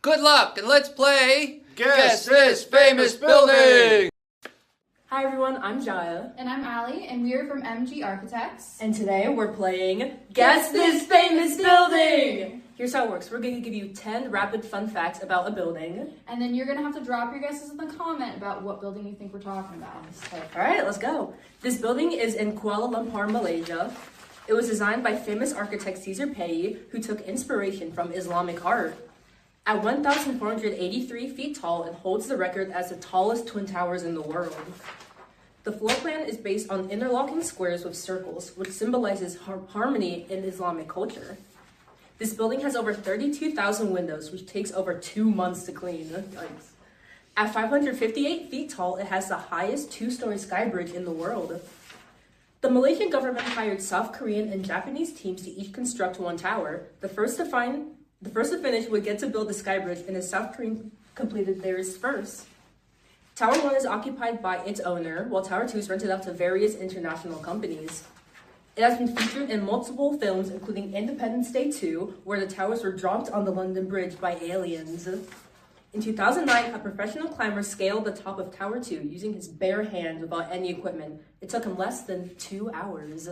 Good luck, and let's play Guess This Famous Building! Hi everyone, I'm Jaya. And I'm Allie, and we are from MG Architects. And today we're playing Guess This Famous Building! Here's how it works. We're going to give you 10 rapid fun facts about a building. And then you're going to have to drop your guesses in the comment about what building you think we're talking about. Alright, let's go. This building is in Kuala Lumpur, Malaysia. It was designed by famous architect Caesar Petty, who took inspiration from Islamic art. At 1,483 feet tall, it holds the record as the tallest twin towers in the world. The floor plan is based on interlocking squares with circles, which symbolizes harmony in Islamic culture. This building has over 32,000 windows, which takes over 2 months to clean. Yikes. At 558 feet tall, it has the highest 2-story sky bridge in the world. The Malaysian government hired South Korean and Japanese teams to each construct one tower. The first to finish would get to build the sky bridge, and the South Korean completed theirs first. Tower 1 is occupied by its owner, while Tower 2 is rented out to various international companies. It has been featured in multiple films, including Independence Day 2, where the towers were dropped on the London Bridge by aliens. In 2009, a professional climber scaled the top of Tower 2 using his bare hands without any equipment. It took him less than 2 hours.